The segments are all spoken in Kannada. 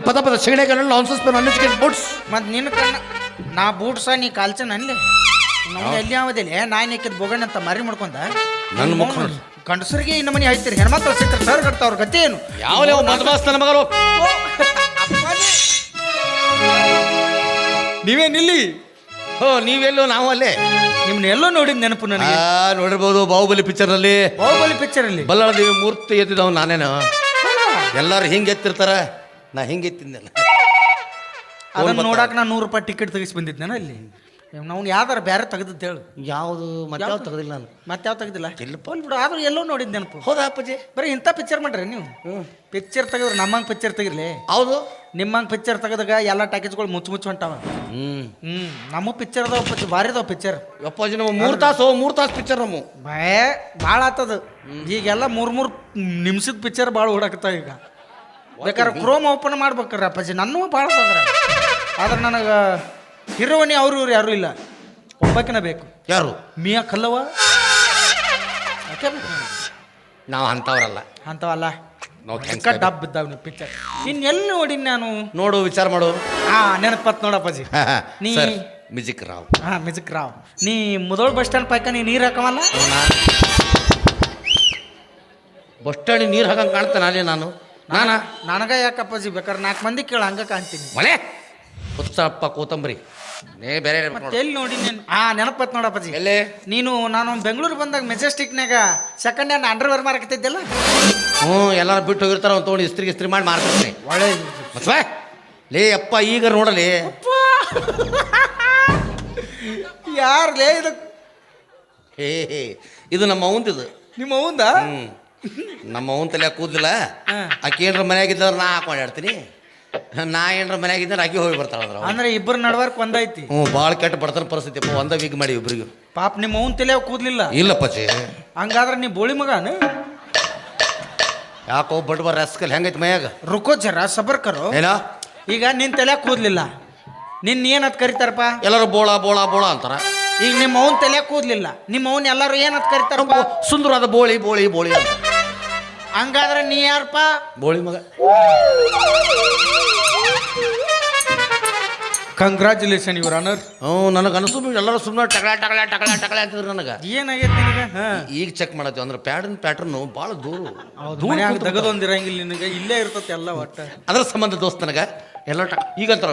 ಪದ ಪದ ಸಿಗಣೆಗಳು ಲಾನ್ಸಸ್ ಪೆನ್ ಅನ್ಲಿಸ್ಕೆಟ್ ಬೂಟ್ಸ್. ಮತ್ತು ನಿನ್ನ ಕಣ್ಣ ನಾ ಬೂಟ್ಸ ನೀ ಕಾಲ್ಚನ ಅಲ್ಲಿ ನಾವು ಎಲ್ಲಿ ಯಾವ್ದಿಲ್ಲ ನಾನು ಏಕಿದ್ ಬೋಗಣ್ಣ ಅಂತ ಮರಿ ಮಾಡ್ಕೊಂಡ ನನ್ನ ಮುಖ ಗಂಡಸರಿಗೆ ಇನ್ನು ಮನೆ ಹಾಯ್ತೀರಿ ಹೆಣ್ಮಕ್ಳು ಸಿಗ್ತಾರೆ ಸರ್ ಕಟ್ತಾ ಅವ್ರ ಗತಿ ಏನು ಯಾವ ಮದಮಾಸ್ತನ ಮಗರು ನೀವೇನಿಲ್ಲಿ ನೀವೆಲ್ಲೋ ನಾವು ಅಲ್ಲೇ ನಿಮ್ನ ಎಲ್ಲೋ ನೋಡಿದ ನೆನಪು ನನಗೆ ನೋಡಿರ್ಬೋದು ಬಾಹುಬಲಿ ಪಿಕ್ಚರ್ ಅಲ್ಲಿ ಬಾಹುಬಲಿ ಪಿಕ್ಚರ್ ಅಲ್ಲಿ ಬಲ್ಲಾಳ ದೇವಿ ಮೂರ್ತಿ ಎತ್ತಿದವ್ ನಾನೇನು ಎಲ್ಲಾರು ಹಿಂಗೆ ಎತ್ತಿರ್ತಾರ ನಾ ಹಿಂಗೆ ಎತ್ತಿದ್ದೆಲ್ಲ ಅದನ್ನ ನೋಡಾಕ ನಾನು 100 ರೂಪಾಯಿ ಟಿಕೆಟ್ ತೆಗಿಸಿ ಬಂದಿದ್ದೇನೆ ಅಲ್ಲಿ ನಾವು ಯಾವ್ದಾರ ಬೇರೆ ತೆಗೆದದ್ದು ಹೇಳು ಯಾವುದು ಮತ್ತೆ ಯಾವ್ದು ತೆಗೆದಿಲ್ಲ ನಾನು ಮತ್ತೆ ಯಾವ ತೆಗೆದಿಲ್ಲ ಇಲ್ಲಪ್ಪ ಬಿಡು ಆದ್ರೂ ಎಲ್ಲೋ ನೋಡಿದ್ ನೆನಪು ಹೌದಾ ಅಪ್ಪಾಜಿ ಬರೀ ಇಂಥ ಪಿಕ್ಚರ್ ಮಾಡ್ರಿ ನೀವು ಪಿಕ್ಚರ್ ತೆಗೆದ್ರೆ ನಮ್ಮಂಗೆ ಪಿಕ್ಚರ್ ತೆಗಿರ್ಲಿ ಹೌದು ನಿಮ್ಮಂಗೆ ಪಿಕ್ಚರ್ ತೆಗೆದಾಗ ಎಲ್ಲ ಟ್ಯಾಕೇಜ್ಗಳು ಮುಚ್ಚು ಹೊಂಟಾವ ನಮ್ಮ ಪಿಕ್ಚರ್ ಅದಾವ ಭಾರಿ ಅದಾವ ಪಿಕ್ಚರ್ ಅಪ್ಪಾಜಿ ನಮ್ಮ 3 ತಾಸು ಪಿಕ್ಚರ್ ನಮ್ಮ ಭಾಳ ಆತದ ಈಗೆಲ್ಲ 3 ನಿಮಿಷದ ಪಿಕ್ಚರ್ ಭಾಳ ಓಡಾಕತ್ತಾವ ಈಗ ಬೇಕಾದ್ರೆ ಕ್ರೋಮ್ ಓಪನ್ ಮಾಡ್ಬೇಕ್ರಿ ಅಪ್ಪಾಜಿ ನನ್ನೂ ಭಾಳ ಅದ್ರ ಆದ್ರೆ ನನಗೆ ಹೀರೋಯಿನಿ ಅವ್ರು ಇವ್ರು ಯಾರೂ ಇಲ್ಲ ಒಬ್ಬಾಕಿನ ಬೇಕು ಯಾರು ಮಿಯಾ ಖಲ್ಲವ ನಾವು ಅಂತವ್ರಲ್ಲ ಅಂತವಲ್ಲ ಡಬ್ ಬಿದ್ದಾವ ನೀವು ಪಿಕ್ಚರ್ ಎಲ್ಲಿ ನೋಡಿನಿ ನಾನು ನೋಡು ವಿಚಾರ ಮಾಡು ನೆನಪತ್ ನೋಡಪ್ಪಾಜಿ ನೀ ಮ್ಯೂಸಿಕ್ ರಾವ್ ಮ್ಯೂಸಿಕ್ ರಾವ್ ನೀ ಮುದೋಳ್ ಬಸ್ ಸ್ಟ್ಯಾಂಡ್ ಪೈಕ ನೀ ನೀರು ಹಾಕವಲ್ಲ ಬಸ್ ಸ್ಟ್ಯಾಂಡ್ ನೀರು ಹಾಕಂಗೆ ಕಾಣ್ತಾನೆ ಅಲ್ಲಿ ನನಗ ಯಾಕಪ್ಪಾಜಿ ಬೇಕಾದ್ರೆ 4 ಮಂದಿ ಕೇಳ ಹಂಗ ಕಾಣ್ತೀನಿ ಮಳೆ ಉತ್ಸಪ್ಪ ಕೋತಂಬರಿ ಬೇರೆ ಎಲ್ಲಿ ನೋಡಿ ನೆನಪತ್ ನೋಡಪ್ಪಾಜಿ ಎಲ್ಲೇ ನಾನು ಬೆಂಗಳೂರು ಬಂದಾಗ ಮೆಜೆಸ್ಟಿಕ್ನಾಗ ಸೆಕೆಂಡ್ ಹ್ಯಾಂಡ್ ಅಂಡರ್ವೇರ್ ಮಾರಕತ್ತಿದ್ದೆಲ್ಲ ಎಲ್ಲಾರು ಬಿಟ್ಟು ಹೋಗಿರ್ತಾರ ಅವ್ನು ತೊಗೊಂಡು ಇಸ್ತ್ರಿ ಮಾಡಿ ಮಾರ್ತೀನಿ ಒಳ್ಳೆ ಲೇ ಅಪ್ಪ ಈಗ ನೋಡಲಿ ಯಾರು ಲೇ ಇದು ಇದು ನಮ್ಮ ಅವಂತಿದು ನಿಮ್ಮ ಅವಂದ ನಮ್ಮ ಅವನ್ ತಲೆ ಕೂದಲಿಲ್ಲ ಆಕೆ ಏನ್ರ ಮನ್ಯಾಗಿದ್ದಾರ ನಾ ಹಾಕೊಂಡಾಡ್ತೀನಿ ನಾ ಏನ್ರ ಮನ್ಯಾಗಿದ್ದಾರೆ ಆಕೆ ಹೋಗಿ ಬರ್ತಾಳ ಅಂದ್ರೆ ಇಬ್ಬರು ನಡ್ವರ್ಕ್ ಒಂದೈತಿ ಭಾಳ ಕೆಟ್ಟ ಬಡತನ ಪರಿಸ್ಥಿತಿ ಒಂದ ವೀಕ್ ಮಾಡಿ ಇಬ್ಬರಿಗೂ ಪಾಪ ನಿಮ್ಮ ಅವನ್ ತಲೆ ಕೂದ್ಲಿಲ್ಲ ಇಲ್ಲಪ್ಪಚ್ಚಿ ಹಂಗಾದ್ರೆ ನೀ ಬೋಳಿ ಮಗನು ಯಾಕೋ ಬಡ್ಬ ರಸ್ಕಲ್ ಹೆಂಗೈತಿ ಮೈಯಾಗ ರುಕೋ ಜರ ಸಬರ್ ಕರೋ ಏನ ಈಗ ನಿನ್ ತಲೆ ಕೂದ್ಲಿಲ್ಲ ನಿನ್ ಏನತ್ ಕರಿತಾರಪ್ಪ ಎಲ್ಲರೂ ಬೋಳ ಬೋಳ ಬೋಳ ಅಂತಾರ ಈಗ ನಿಮ್ಮ ಅವನ್ ತಲೆ ಕೂದ್ಲಿಲ್ಲ ನಿಮ್ಮ ಅವನ್ ಎಲ್ಲಾರು ಏನತ್ ಕರಿತಾರಪ್ಪ ಸುಂದರವಾದ ಬೋಳಿ ಬೋಳಿ ಬೋಳಿ ಅಂತ ಹಂಗಾದ್ರೆ ನೀ ಯಾರಪ್ಪ ಬೋಳಿ ಮಗ ಕಂಗ್ರಾಚುಲೇಷನ್ ಯುವರ್ ಆನರ್ ನನಗೆ ಅನಿಸು ಎಲ್ಲರೂ ಸುಮ್ಮನೆ ಟಕಳ ಅಂತಿದ್ರು ನನಗೆ ಏನಾಗೈತಿ ನಿನಗೆ ಈಗ ಚೆಕ್ ಮಾಡತ್ತೀವಿ ಅಂದ್ರೆ ಪ್ಯಾಟರ್ನು ಭಾಳ ದೂರ ತೆಗೆದೊಂದಿರಂಗಿಲ್ಲ ನಿನಗೆ ಇಲ್ಲೇ ಇರ್ತತಿ ಎಲ್ಲ ಒಟ್ಟ ಅದ್ರ ಸಂಬಂಧ ದೋಸ್ತ ನನಗೆ ಎಲ್ಲ ಈಗಂತಾರ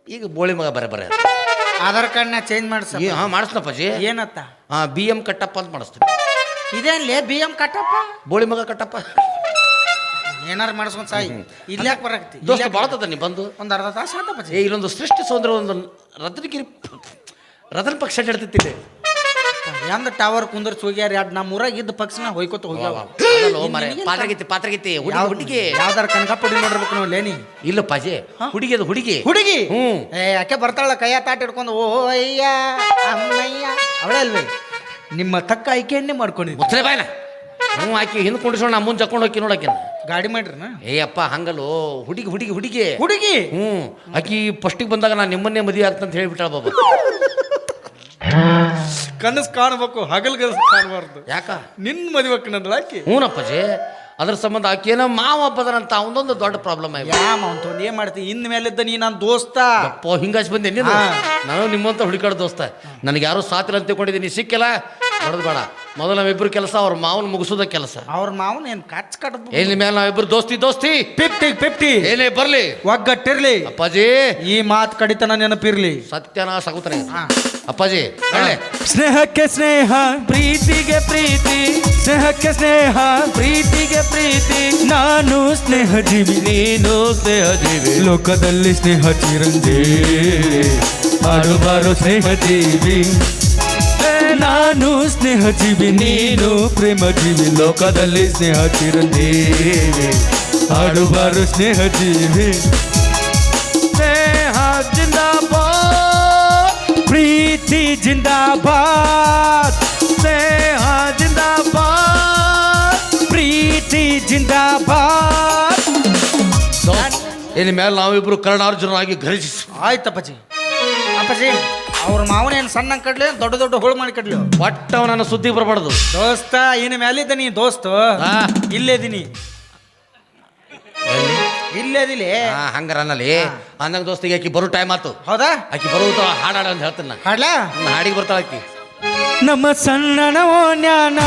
ಈಗ ಬೋಳಿ ಮಗ ಬರೇ ಆಧಾರ್ ಕಾರ್ಡ್ನ ಚೇಂಜ್ ಮಾಡ್ಸ ಮಾಡಿಸ್ನಪ್ಪಾಜಿ ಏನತ್ತ BM ಕಟ್ಟಪ್ಪ ಅಂತ ಮಾಡಿಸ್ತೀನಿ ಇದೇನ್ಲೇ BM ಕಟ್ಟಪ್ಪ ಬೋಳಿ ಮಗ ಕಟ್ಟಪ್ಪ ಏನಾರು ಮಾಡಿಸ್ಕೊಂಡ್ ಸಾಯಿ ಇಲ್ಲಾಕ್ ಬರಕ್ತಿ ದೋಸ್ತ ಬಾಳ್ತದ ನೀ ಬಂದು ಒಂದು ಅರ್ಧ ತಾಸು ಆತಪ್ಪ ಇಲ್ಲೊಂದು ಸೃಷ್ಟಿ ಸೌಂದರ್ಯ ಒಂದು ರತನ ಪಕ್ಷ ಹಿಡ್ತಿತ್ತಿಲ್ಲ ಎಂದ ಟವರ್ ಕುಂದ್ರ ಹೋಗ್ಯಾರ ಎರಡು ನಮ್ಮ ಊರಾಗ ಇದ್ದ ಪಕ್ಷನ ಹೋಯ್ಕೋತ ಹೋಗ್ಯಾವ ಪಾತ್ರಗೀತಿ ಹುಡುಗಿ ಯಾವ್ದಾರ ಕನಕಪುಡಿ ನೋಡಿರ್ಬೇಕು ನಾವು ಲೇನಿ ಇಲ್ಲ ಪಾಜಿ ಹುಡುಗಿ ಅದು ಹುಡುಗಿ ಯಾಕೆ ಬರ್ತಾಳ ಕೈಯ ತಾಟ ಹಿಡ್ಕೊಂಡು ಓ ಅಯ್ಯ ಅಮ್ಮಯ್ಯ ಅವಳೇ ಅಲ್ವೇ ನಿಮ್ಮ ತಕ್ಕ ಆಯ್ಕೆಯನ್ನೇ ಮಾಡ್ಕೊಂಡಿದ್ದೆ ಬಾಯ್ನ ಆಕಿ ಹಿಂದ್ ಕುಂಡಿಸೋಣ ನಾ ಮುಂದೆ ಜಕ್ಕೊಂಡು ಹೋಗಿ ನೋಡಕಿನ ಗಾಡಿ ಮಾಡ್ರಿನ ಅಪ್ಪ ಹಂಗಲ್ಲೋ ಹುಡುಗಿ ಆಕಿ ಫಸ್ಟಿಗೆ ಬಂದಾಗ ನಾನು ನಿಮ್ಮನ್ನೇ ಮದುವೆ ಆಗ್ತಂತ ಹೇಳ್ಬಿಟ್ಟಾಳ ಬಾಬಾ ಕನಸು ಕಾಣಬೇಕು ಹಗಲ್ ಕನಸು ಕಾಣಬಾರ್ದು ಯಾಕ ನಿನ್ನ ಮದುವೆ ನಂದಳ ಆಕಿ ಹ್ಞೂನಪ್ಪಾಜಿ ಅದ್ರ ಸಂಬಂಧ ಆಕಿ ಏನೋ ಮಾವ ಹಬ್ಬದನಂತ ಅವನೊಂದು ದೊಡ್ಡ ಪ್ರಾಬ್ಲಮ್ ಆಯ್ತು ಏನ್ ಮಾಡ್ತೀನಿ ಇನ್ ಮೇಲಿದ್ದ ನೀ ನನ್ನ ದೋಸ್ತ ಅಪ್ಪ ಹಿಂಗಾಚ್ ಬಂದೆ ನಾನು ನಿಮ್ಮಂತ ಹುಡುಕಾಡ ದೋಸ್ತ ನನಗೆ ಯಾರು ಸಾತಿಲ್ಲ ಅಂತ ತಿಳ್ಕೊಂಡಿದ್ದೀನಿ ಸಿಕ್ಕಿಲ್ಲ ಹೊಡೆದು ಬೇಡ ಮೊದಲು ನಾವಿಬ್ರು ಕೆಲಸ ಅವ್ರ ಮಾವನ ಮುಗಿಸೋದ ಕೆಲಸ ಅವ್ರ ಮಾವನ ಏನ್ ಕಚ್ ಕಟ್ಟದ್ ಎಲ್ಲಿ ಮೇಲೆ ನಾವಿಬ್ರು ದೋಸ್ತಿ 50 ಏನೇ ಬರ್ಲಿ ಒಗ್ಗಟ್ಟಿರ್ಲಿ ಅಪ್ಪಾಜಿ ಈ ಮಾತು ಕಡಿತನ ನೆನಪಿರ್ಲಿ ಸತ್ಯನ ಸಗುತನ ಅಪ್ಪಾಜಿ ಸ್ನೇಹಕ್ಕೆ ಸ್ನೇಹ ಪ್ರೀತಿಗೆ ಪ್ರೀತಿ ಸ್ನೇಹಕ್ಕೆ ಸ್ನೇಹ ಪ್ರೀತಿಗೆ ಪ್ರೀತಿ ನಾನು ಸ್ನೇಹ ಜೀವಿ ನೀನು ಸ್ನೇಹ ಜೀವಿ ಲೋಕದಲ್ಲಿ ಸ್ನೇಹ ಚಿರಂಜೀವಿ ಆಡುಬಾರೋ ಸ್ನೇಹ ಜೀವಿ ನಾನು ಸ್ನೇಹ ಜೀವಿ ನೀನು ಪ್ರೇಮ ಜೀವಿ ಲೋಕದಲ್ಲಿ ಸ್ನೇಹ ಚಿರಂಜೀವಿ ಆಡುಬಾರೋ ಸ್ನೇಹ ಜೀವಿ ಸ್ನೇಹ ಜಿಂದಾಬಾದ್ ಪ್ರೀತಿ ಜಿಂದಾಬಾದ್ ಸ್ನೇಹ ಜಿಂದಾಬಾದ್ ಪ್ರೀತಿ ಜಿಂದಾಬಾದ್ ಇನ್ನು ಮೇಲೆ ನಾವಿಬ್ರು ಕರ್ಣಾರ್ಜುನರಾಗಿ ಘರ್ಷಿಸಿ ಆಯ್ತಪ್ಪಾಜಿ ಅಪ್ಪಾಜಿ ಅವ್ರ ಮಾವನ ಏನು ಸಣ್ಣ ಕಡ್ಲಿ ದೊಡ್ಡ ಹೋಳು ಮಾಡಿ ಕಡ್ಲಿ ಒಟ್ಟ ನನ್ನ ಸುದ್ದಿ ಬರಬಾರ್ದು ದೋಸ್ತ ಇನ್ನು ಮೇಲಿದ್ದ ನೀ ದೋಸ್ತ ಇಲ್ಲೇದೀನಿ ಇಲ್ಲೇದಿಲ್ಲ ಹಂಗಾರ ಅನ್ನಲಿ ಅಂದಂಗ ದೋಸ್ತಿಗೆ ಆಕಿ ಬರೋ ಟೈಮ್ ಆತು. ಹೌದಾ ಆಕಿ ಬರುತ್ತ ಹಾಡಾಡ ಅಂತ ಹೇಳ್ತೀನಿ ನಾ. ಹಾಡ್ಲಾ ಹಾಡಿಗೆ ಬರ್ತಾಳ ಆಕಿ. ನಮ್ಮ ಸಣ್ಣನ ಓನ್ಯಾನ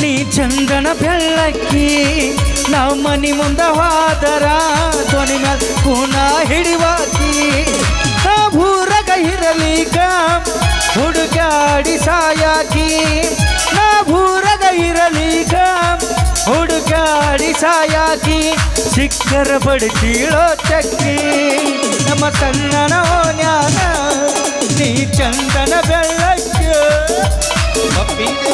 ನೀ ಚಂದನ ಬೆಳ್ಳಕ್ಕಿ ನಾವು ಮನಿ ಮುಂದ ಹೋದರ ಧ್ವನಿ ಮ್ಯಾಲ ಕೂನ ಹಿಡಿವಾಕಿ ಭೂರಗ ಇರಲಿಕ ಹುಡುಗಾಡಿ ಸಾಯಾಕಿ ನಾ ಭೂರಗ ಇರಲಿಕ ಹುಡುಗಾಡಿ ಸಾಯಾಕಿ ಸಿಕ್ಕರ ಬಡ್ತೀಳೋ ಚಕ್ಕಿ ನಮ್ಮ ಸಣ್ಣನ ಓನ್ಯಾನ ನೀ ಚಂದನ ಬೆಳ್ಳಕ್ಕಿ ಪಪ್ಪೀರೆ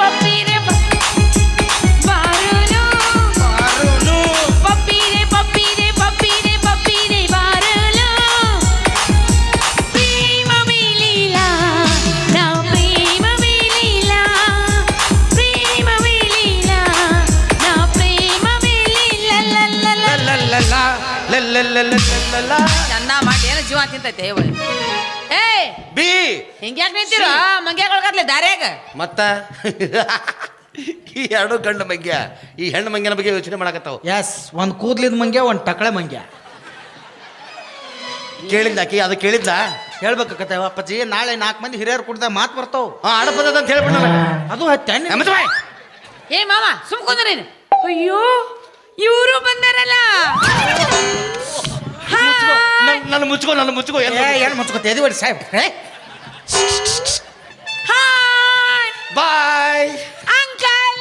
ಪಪ್ಪೀರೆ ಬಾರನು ಪಪ್ಪೀರೆ ಪಪ್ಪೀರೆ ಪಪ್ಪೀರೆ ಪಪ್ಪೀರೆ ಬಾರನು ಪ್ರೇಮ ಮೇಲಿಲ್ಲ ನಾ ಪ್ರೇಮ ಮೇಲಿಲ್ಲ ಪ್ರೇಮ ಮೇಲಿಲ್ಲ ನಾ ಪ್ರೇಮ ಮೇಲಿಲ್ಲ ಚಂದ ಮಾಡಿ ಏನೋ ಜೀವ ತಿಂತೈತೆ ಏ ಬಿ ಹಿಂಗ್ಯಾಕ್ ನಿಂತಿರೋ ಮಂಗ್ಯಾಗೊಳಗತ್ಲೆ ದಾರ್ಯಾಗ ಮತ್ತ ಈ ಎರಡು ಗಂಡು ಮಂಗ್ಯ ಈ ಹೆಣ್ಣು ಮಂಗ್ಯನ ಬಗ್ಗೆ ಯೋಚನೆ ಮಾಡಕತ್ತಾವ. ಎಸ್ ಒಂದು ಕೂದ್ಲಿದ ಮಂಗ್ಯ ಒಂದು ಟಕಳೆ ಮಂಗ್ಯ ಕೇಳಿದ್ದ ಆಕಿ ಅದು ಕೇಳಿದ್ದ ಹೇಳ್ಬೇಕತ್ತೆ ಅಪ್ಪಾಜಿ ನಾಳೆ 4 ಮಂದಿ ಹಿರಿಯರು ಕುಡ್ದ ಮಾತು ಬರ್ತಾವ ಆಡಪದ ಅಂತ ಹೇಳ್ಬಿಡ ಅದು ಹತ್ತೆ ಏ ಮಾವ ಸುಮ್ಕೊಂಡ್ರ ನೀನು ಅಯ್ಯೋ ಇವರು ಬಂದಾರಲ್ಲ ನನ್ನ ಮುಚ್ಕೋ ಏನು ಮುಚ್ಕೋತ ಎದಿಬೇಡಿ ಸಾಹೇಬ್ ಹಾಯ್ ಬಾಯ್ ಅಂಕಲ್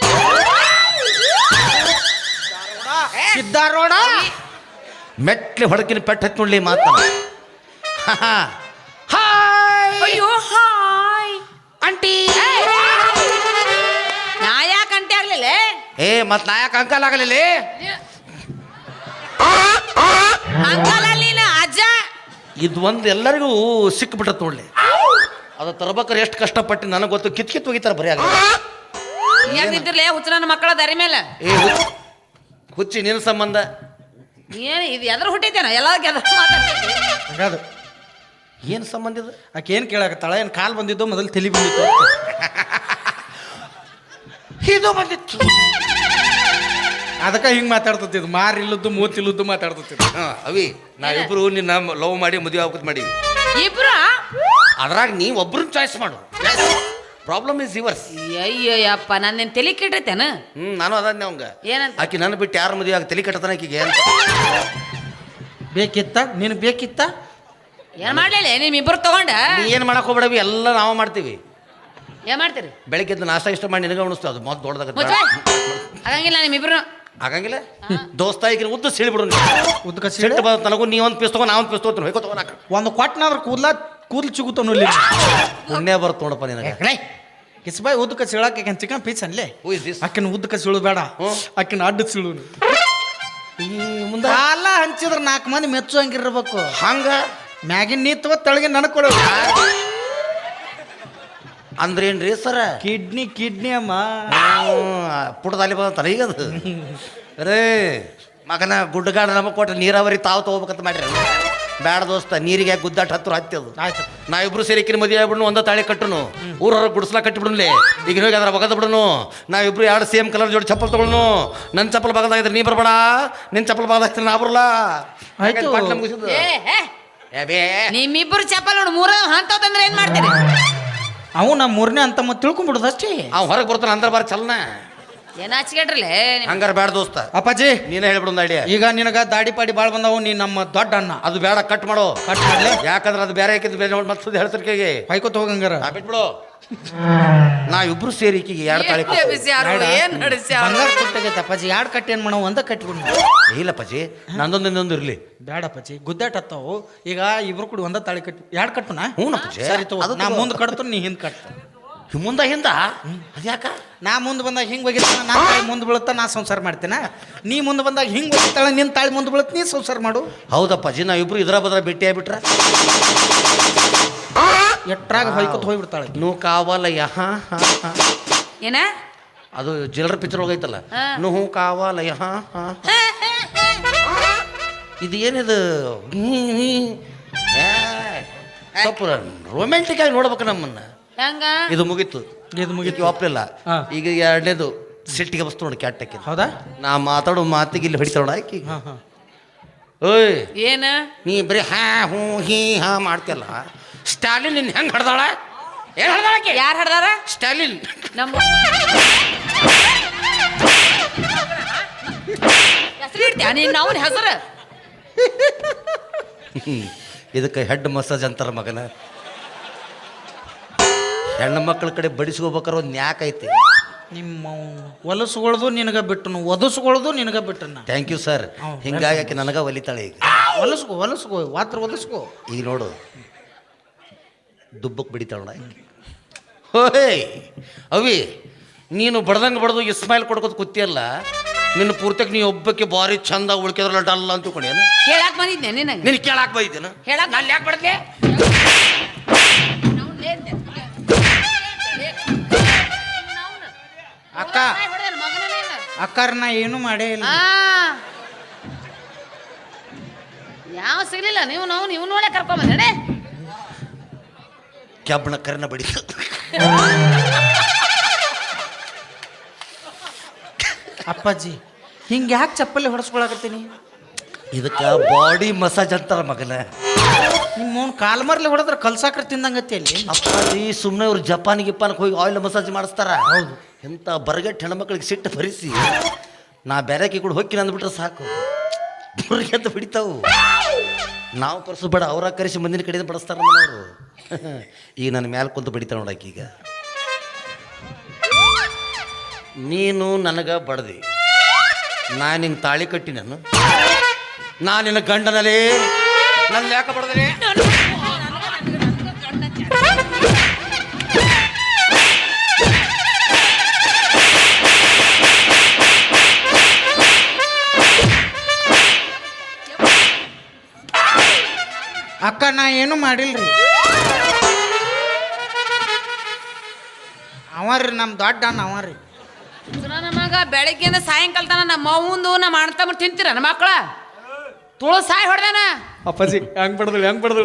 ಸಿದ್ದಾರೋಡ ಮೆಟ್ಲೆ ಹೊಡಕಿನ ಪೆಟ್ಟು ಹತ್ತಿ ನೋಡ್ಲಿ ಮಾತ ಹಾಯ್ ಅಯ್ಯೋ ಹಾಯ್ ಆಂಟಿ ನಾ ಯಾಕೆ ಅಂಟಿ ಆಗ್ಲಿಲ್ಲ ಮತ್ ನಾಯಕ ಅಂಕಲ್ ಆಗಲಿಲ್ಲ ಅಂಕಲ್ ಅಲ್ಲಿನ ಅಜ್ಜ ಇದು ಒಂದು ಎಲ್ಲರಿಗೂ ಸಿಕ್ಬಿಟ್ಟತ್ ನೋಡ್ಲಿ. ಅದು ತರ್ಬೇಕಾರೆ ಎಷ್ಟು ಕಷ್ಟಪಟ್ಟು ನನಗೆ ಗೊತ್ತು. ಕಿತ್ ಹೋಗಿತಾರೆ ಬರೀ ಆಗ ಯಾಕೆ ನಿಂತಿರ್ಲೇ ಹುಚ್ಚ ನನ್ನ ಮಕ್ಕಳ ದಾರಿ ಮೇಲೆ ಹುಚ್ಚಿ ನಿನ್ನ ಸಂಬಂಧ ಏನು ಇದು ಎದ್ರ ಹುಟ್ಟಿದ್ದೇನ ಎಲ್ಲ ಮಾತಾಡ್ತೈತಿ ಹಾಗಾದು ಏನು ಸಂಬಂಧ ಇದು? ಆಕೆ ಏನು ಕೇಳಾಕತ್ತಾಳ ಏನು ಕಾಲು ಬಂದಿದ್ದು ಮೊದಲು ತಲೆ ಬಂದಿತ್ತು ಇದು ಬಂದಿತ್ತು ಅದಕ್ಕೆ ಹಿಂಗೆ ಮಾತಾಡ್ತತಿದ್ದು ಮಾರಿಲ್ಲದ್ದು ಮೂತಿಲ್ಲದ್ದು ಮಾತಾಡ್ತತಿದ್ದು ಅವಿ ನಾವಿಬ್ರು ನಿನ್ನ ಲವ್ ಮಾಡಿ ಮದುವೆ ಆಗ್ಬೇಕಂತ ಮಾಡೀವಿ. ಇಬ್ರು ಅದ್ರಾಗ ನೀ ಒಬ್ರನ್ನ ಚಾಯ್ಸ್ ಮಾಡು. Problem is yours. ಅಯ್ಯಯ್ಯಪ್ಪ ನನ್ನ ತಲೆ ಕೆಟ್ಟೈತೇನ ನಾನು ಅದಾನೆ ಅವಂಗ ಏನಂತ ಆಕಿ ನನ್ನ ಬಿಟ್ಟು ಯಾರು ಮದುವೆ ಆಗಿ ತಲೆ ಕೆಟ್ಟತನ ಆಕಿಗೆ ಅಂತ ಬೇಕಿತ್ತ ನಿನಗೆ ಬೇಕಿತ್ತ ಏನ್ ಮಾಡ್ಲಿಲ್ಲ ನಿಮ್ಮಿಬ್ರು ತಗೊಂಡ ನೀ ಏನು ಮಾಡಕ್ ಹೋಗ್ಬೇಡವಿ, ಎಲ್ಲ ನಾವು ಮಾಡ್ತೀವಿ. ಏನ್ ಮಾಡ್ತೀರಿ ಬೆಳಿಗ್ಗೆ ಎದ್ದು ನಾಷ್ಟ ಇಷ್ಟ ಮಾಡಿ ನಿನಗೆ ಉಣಿಸ್ತು. ಅದು ಮೊದಲು ದೊಡ್ಡದಾಗ ಆಗಂಗಿಲ್ಲ ನಿಮ್ಮಿಬ್ರು ಆಗಂಗಿಲ್ಲ. ದೋಸ್ತ ಈಗ ಉದ್ದ ಸಿಳಿಬಿಡು. ಉದ್ಕ ಸಿಟ್ಟು ಬಂದ ತನಗೂ ನೀ ಒಂದು ಪೀಸ್ ತಗೋ ನಾ ಒಂದು ಪೀಸ್ ತಗೋತೀನಿ. ಹೋಯ್ಕೋ ತಗೋನಾಕ ಒಂದು ಕೊಟ್ಟನಾದ್ರ ಕೂದ್ಲು ಚಿಗುತ್ತನು ಪುಣ್ಯ ಬರ್ತು ನೋಡಪ್ಪ ನಿನಗೆ. ಕಿಸ್ಬಾಯಿ ಉದ್ದಕ ಸಿಳಕ್ಕೆ ಚಿಕನ್ ಪೀಸ್ ಅನ್ಲೇ ಅಕ್ಕಿನ ಉದ್ದಕ ಸಿಳು ಬೇಡ ಅಕ್ಕಿನ ಅಡ್ಡ ಸಿಳು ಮುಂದೆ ಕಾಲ ಹಂಚಿದ್ರೆ 4 ಮಂದಿ ಮೆಚ್ಚು ಹಂಗಿರ್ಬೇಕು. ಹಂಗ ಮ್ಯಾಗಿನ ನೀತ್ವ ತೆಳಗೆ ನನಗೆ ಕೊಡು ಅಂದ್ರೇನ್ರಿ ಸರ? ಕಿಡ್ನಿ ಅಮ್ಮ ಪುಟದಲ್ಲಿ ಬಂದ ಈಗ ಅದು ರೇ ಮಗನ ಗುಡ್ಡಗಾಡ ನಮಗೆ ಕೊಟ್ರೆ ನೀರಾವರಿ ತಾವು ತಗೋಬೇಕಂತ ಮಾಡ್ರಿ. ಬೇಡ ದೋಸ್ತ, ನೀರಿಗೆ ಯಾಕೆ ಗುದ್ದಾಟ ಹತ್ತಿರ ಹತ್ತಿ ಅದು. ಆಯ್ತು ನಾವಿಬ್ರು ಸೇರಿಕಿನ ಮದುವೆ ಆಗ್ಬಿಡ್ನು, ಒಂದ ತಾಳಿ ಕಟ್ಟನು, ಊರವ್ರ ಗುಡಿಸ್ಲಾ ಕಟ್ಟಿಬಿಡ್ಲಿ. ಈಗ ಹೋಗಿ ಅದ್ರ ಬಗದ ಬಿಡನು. ನಾವಿಬ್ರು 2 ಸೇಮ್ ಕಲರ್ ಜೋಡಿ ಚಪ್ಪಲ್ ತಗೊಳ್ನು. ನನ್ನ ಚಪ್ಪಲ್ ಬಗದಾಗಿದ್ರೆ ನೀ ಬರಬೇಡ, ನಿನ್ನ ಚಪ್ಪಲ್ ಬಗದಾಗ್ತೀನಿ ನಾ ಬರಲ್ಲ. ನಿಮ್ಮಿಬ್ರು ಚಪ್ಪಲ್ ನೋಡು 3 ಹಂತಂದ್ರೆ ಏನ್ ಮಾಡ್ತೀರಿ? ಅವು ನಮ್ಮ 3ನೇ ಅಂತ ಮತ್ತೆ ತಿಳ್ಕೊಂಡ್ಬಿಡುದು ಅಷ್ಟೇ. ಅವ್ ಹೊರಗೆ ಬರ್ತಾನ ಅಂದ್ರೆ ಬಾರ ಚಲನ ಏನ್ ಹಚ್ಚಿಗೆಟ್ರಲ್ಲ ಹಂಗಾರ ಬೇಡ ದೋಸ್ತ. ಅಪ್ಪಾಜಿ ನೀನೇ ಹೇಳ್ಬಿಡೊಂದು ಐಡಿಯಾ. ಈಗ ನಿನಗ ದಾಡಿ ಪಾಡಿ ಭಾಳ ಬಂದವು, ನೀ ನಮ್ಮ ದೊಡ್ಡ ಅಣ್ಣ. ಅದು ಬೇಡ, ಕಟ್ ಮಾಡೋ. ಕಟ್ ಮಾಡ್ಲೆ ಯಾಕಂದ್ರೆ ಅದು ಬೇರೆ ಹಾಕಿದ್ ಬೇರೆ ನೋಡಿ ಮತ್ತೆ ಸುದ್ದಿ ಹೇಳ್ತಿರ್ಕೆಗೆ ಹೊಯ್ಕೋತ ಹೋಗಂಗಾರ ಬಿಟ್ಬಿಡು. ನಾವಿಬ್ರು ಸೇರಿ ಈಕಿಗೆ 2 ತಾಳಿ ಏನ್ ನಡೆಸ್ಯಾರ? ಬಂಗಾರ ಕೊಟ್ಟಾಗೈತೆ ಅಪ್ಪಾಜಿ. 2 ಕಟ್ಟಿ ಏನು ಮಾಡವು, 1 ಕಟ್ಬಿಡು. ಇಲ್ಲಪ್ಪಾಜಿ, ನಂದೊಂದು ಇನ್ನೊಂದು ಇರಲಿ. ಬೇಡ ಅಪ್ಪಾಜಿ, ಗುದ್ದಾಟ ಹತ್ತವು. ಈಗ ಇಬ್ರು ಕೂಡ 1 ತಾಳಿ ಕಟ್ಟಿ 2 ಕಟ್ಟುನಾ? ಹ್ಞೂನಪ್ಪಾಜಿ. ಸರಿ ತಗೋ, ನಾ ಮುಂದೆ ಕಟ್ತು, ನೀ ಹಿಂದೆ ಕಟ್ಟ. ಮುಂದ ಹಿಂದ ಅದ್ಯಾಕ? ನಾ ಮುಂದೆ ಬಂದಾಗ ಹಿಂಗೆ ಹೋಗಿರ್ತಾನ, ನಾನು ತಾಳಿ ಮುಂದೆ ಬೀಳುತ್ತಾ ನಾ ಸಂಸಾರ ಮಾಡ್ತೇನೆ. ನೀ ಮುಂದೆ ಬಂದಾಗ ಹಿಂಗೆ ಹೋಗಿರ್ತಾಳೆ, ನಿನ್ನ ತಾಳಿ ಮುಂದೆ ಬೀಳುತ್ತೆ, ನೀ ಸಂಸಾರ ಮಾಡು. ಹೌದಪ್ಪಾಜಿ, ನಾವಿಬ್ರು ಇದ್ರ ಬದ್ರ ಭೇಟಿ ಆಗ್ಬಿಟ್ರ ಎಟ್ರಾಗ ಹೊಯ್ಕೊತ ಹೋಗ್ಬಿಡ್ತಾಳೆ. ನೂ ಕಾವಾಲಯ್ಯ. ಏನ ಅದು ಜಿಲ್ರ ಪಿಕ್ಚರ್ ಹೋಗೈತಲ್ಲ, ನುಹು ಕಾವಾಲಯ್ಯ. ಇದು ಏನಿದು? ಸ್ವಲ್ಪ ರೊಮ್ಯಾಂಟಿಕ್ ಆಗಿ ನೋಡ್ಬೇಕು ನಮ್ಮನ್ನ. ಹೆಂಗ ಇದು ಮುಗೀತು, ಇದು ಮುಗಿತು ಒಪ್ಪಲಿಲ್ಲ. ಈಗ 2ನೇದು ಸಿಟ್ಟಿಗೆ ಬಸ್ತು ನೋಡಿ ಕ್ಯಾಟಕ್ಕೆ. ಹೌದಾ? ನಾ ಮಾತಾಡೋ ಮಾತಿಗೆ ಇಲ್ಲಿ ಹೊಡಿತಾಳ ಆಕಿ. ಹಾಂ ಹಾಂ. ಓಯ್ ಏನ ನೀ ಬರೀ ಹಾ ಹೂ ಹೀ ಹಾ ಮಾಡ್ತಿಯಲ್ಲ. ಸ್ಟಾಲಿನ್ ನಿನ್ನ ಹೆಂಗೆ ಹಡ್ದಾಳ? ಏನು ಹಡ್ದಾಳಕ್ಕೆ? ಯಾರು ಹಡ್ದಾರ? ಸ್ಟಾಲಿನ್ ನಮ್ಮ ಹೆಸರು ಇಡ್ತೀಯ ನೀನು ಅವನ ಹೆಸರು? ಇದಕ್ಕೆ ಹೆಡ್ ಮಸಾಜ್ ಅಂತಾರ ಮಗನ. ಹೆಣ್ಣು ಮಕ್ಕಳ ಕಡೆ ಬಡಿಸ್ಕೋಬೇಕಾರೆ ಒಂದು ನ್ಯಾಕ್ ಐತಿ. ನಿಮ್ಮ ಹೊಲಸುಗೊಳ್ದು ನಿನಗೆ ಬಿಟ್ಟನು, ಒದಸ್ಗೊಳ್ದು ನಿನಗೆ ಬಿಟ್ಟನ. Thank you sir. ಹಿಂಗಾಗಿ ಆಕೆ ನನಗೆ ಒಲಿತಾಳೆ ಈಗ. ಹೊಲಸ್ಕೋ ವಾತ್ರ ಒದಸ್ಕೋ. ಈಗ ನೋಡು ದುಬ್ಬಕ್ಕೆ ಬಿಡಿತಾಳ. ಹೋಯ್ ಅವಿ, ನೀನು ಬಡ್ದಂಗೆ ಬಡ್ದು ಇಸ್ಮಾಯಿಲ್ ಕೊಡ್ಕೋತ ಕೂತಿಯಲ್ಲ, ನಿನ್ನ ಪೂರ್ತಿಯಾಗಿ ನೀ ಒಬ್ಬಕ್ಕೆ ಭಾರಿ ಚಂದ ಉಳ್ಕಿದ್ರಲ್ಲ ಡಲ್ಲ ಅಂತ ತಿಳ್ಕೊಂಡೇನು? ಹೇಳಕ್ ಬಂದಿದ್ದೆ ನಿನಗೆ. ನಿನ್ ಕೇಳಾಕ್ ಬೈದೇನು? ಹೇಳಕ್ ನಾನು ಯಾಕೆ ಬಡ್ದೆ? ಅಕ್ಕ ಅಕ್ಕಾರ ನಾ ಏನು ಮಾಡೇ ಇಲ್ಲ. ಯಾವ ಸಿಗ್ಲಿಲ್ಲ ನೀವು ನೀವು ನೋಡೇ ಕರ್ಕೊಂಬಂದ್ರೆ ಕ್ಯಾಬ್ನ ಕರೆನ ಬಡಿ. ಅಪ್ಪಾಜಿ ಹಿಂಗೆ ಯಾಕೆ ಚಪ್ಪಲಿ ಹೊಡೆಸ್ಕೊಳಕತ್ತೀನಿ? ಇದಕ್ಕೆ ಬಾಡಿ ಮಸಾಜ್ ಅಂತಾರ ಮಗನ. ನಿಮ್ಮವ್ನು ಕಾಲ್ಮರ್ಲಿ ಹೊಡೆದ್ರೆ ಕಲ್ಸಾಕ್ರ ತಿಂದಂಗತ್ತಿ ಅಲ್ಲಿ. ಅಪ್ಪಾಜಿ ಸುಮ್ಮನೆ ಇವ್ರು ಜಪಾನ್ ಗಿಪಾನ್ಗೆ ಹೋಗಿ ಆಯಿಲ್ ಮಸಾಜ್ ಮಾಡಿಸ್ತಾರ. ಹೌದು. ಎಂಥ ಬರಗಟ್ಟು ಹೆಣ್ಮಕ್ಳಿಗೆ ಸಿಟ್ಟು ಭರಿಸಿ ನಾ ಬೇರೆಕಿ ಕೂಡ ಹೋಗಿ ಅಂದ್ಬಿಟ್ರೆ ಸಾಕು, ಬುರ್ಗೆ ಅಂತ ಬಿಡಿತಾವು. ನಾವು ಕರ್ಸೋಬೇಡ, ಅವ್ರ ಕರೆಸಿ ಮಂದಿನ ಕಡೆಯಿಂದ ಬಡಿಸ್ತಾರ ಅವರು. ಈಗ ನನ್ನ ಮ್ಯಾಲೆ ಕುಂತು ಬಡಿತಾಳ ನೋಡಕ್ಕೆ. ಈಗ ನೀನು ನನಗೆ ಬಡ್ದಿ, ನಾನು ನಿಂಗೆ ತಾಳಿ ಕಟ್ಟಿ, ನಾನು ನಿನ್ನ ಗಂಡನಲ್ಲಿ ನನ್ನ ಯಾಕೆ ಬಡ್ದೆ? ಅಕ್ಕ ನಾ ಏನು ಮಾಡಿಲ್ರಿ. ಅವರಿ ನಮ್ಮ ದೊಡ್ಡ ಅಣ್ಣ ಅವರಿ. ನಮಗ ಬೆಳಗ್ಗೆಯಿಂದ ಸಾಯಂಕಾಲ ತನ ನಮ್ಮ ಅವ್ವಂದು ನಮ್ಮ ಅಣ್ಣ ತಮ್ಮ ತಿಂತೀರ ನಮ್ಮ ಮಕ್ಕಳ ತುಳು ಸಾಯಿ ಹೊಡೆದಾನ. ಅಪ್ಪಾಜಿ ಹೆಂಗ್ ಬಡದಳು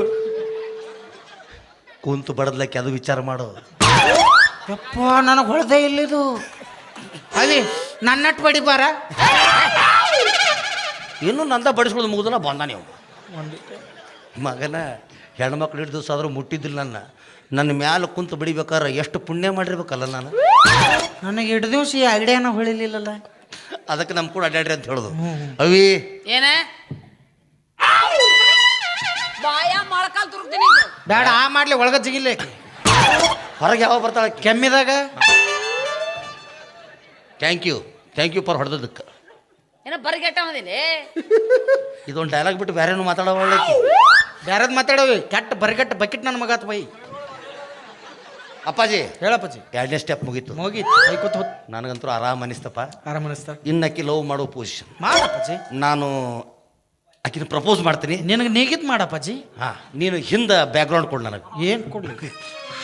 ಕುಂತು ಬಡದ್ಲಕ್ಕೆ ಅದು ವಿಚಾರ ಮಾಡು. ಯಪ್ಪ ನನಗೆ ಹೊಡೆದೇ ಇಲ್ಲಿದು. ಅವಿ ನನ್ನಟ್ಟು ಬಡಿಬಾರ. ಇನ್ನೂ ನಂದ ಬಡಿಸ್ಕೊಳ್ಳೋದು ಮುಗಿದನ ಬಂದ ನೀವು ಮಗನ. ಹೆಣ್ಮಕ್ಳು ಹಿಡಿದು ದಿವಸ ಆದರೂ ಮುಟ್ಟಿದ್ದಿಲ್ಲ ನನ್ನ ಮ್ಯಾಲೆ ಕುಂತು ಬಡಿಬೇಕಾರೆ ಎಷ್ಟು ಪುಣ್ಯ ಮಾಡಿರ್ಬೇಕಲ್ಲ ನಾನು. ನನಗೆ ಹಿಡಿದ ದಿವಸ ಈ ಐಡಿಯಾನ ಹೊಳಿಲಿಲ್ಲಲ್ಲ, ಅದಕ್ಕೆ ನಮ್ಮ ಕೂಡ ಅಡ್ಡಾಡ್ರಿ ಅಂತ ಹೇಳೋದು. ಅವಿ ಏನ ಬಾಯ ಮೊಳಕಾಲ್ ತುರುಕ್ತೀನಿ. ಬೇಡ ಆ ಮಾಡ್ಲಿ, ಒಳಗ ಜಿಗಿಲ್ಲ. ಹೊರಗೆ ಯಾವ ಬರ್ತಾಳೆ ಕೆಮ್ಮಿದಾಗ. ಥ್ಯಾಂಕ್ ಯು ಫಾರ್ ಹೊಡೆದಕ್ಕೆ. ಏನೋ ಬರಿಗೆಟ್ಟ ಮದಿಲ್ಲ. ಇದೊಂದು ಡೈಲಾಗ್ ಬಿಟ್ಟು ಬೇರೆನೂ ಮಾತಾಡೋಳ್ಳಿ. ಬ್ಯಾರದ್ ಮಾತಾಡವಿ ಕೆಟ್ಟ ಬರಿಗಟ್ಟ ಬಕೆಟ್ ನನ್ನ ಮಗಾತ್ ಬೈ. ಅಪ್ಪಾಜಿ ಹೇಳಪ್ಪಾಜಿ. 2ನೇ ಸ್ಟೆಪ್ ಮುಗೀತು. ಐಕೂತ್ ಹೊತ್ತು ನನಗಂತೂ ಆರಾಮ್ ಅನಿಸ್ತಪ್ಪ. ಆರಾಮ ಅನಿಸ್ತಾ. ಇನ್ನಕ್ಕೆ ಲವ್ ಮಾಡೋ ಪೊಸಿಷನ್ ಮಾಡಪ್ಪಾಜಿ. ನಾನು ಆಕಿನ ಪ್ರಪೋಸ್ ಮಾಡ್ತೀನಿ. ನಿನಗೆ ನೀಗಿತ್ ಮಾಡಪ್ಪಾಜಿ. ಹಾಂ, ನೀನು ಹಿಂದೆ ಬ್ಯಾಕ್ಗ್ರೌಂಡ್ ಕೊಡು ನನಗೆ. ಏನು ಕೊಡ್ಲಿ?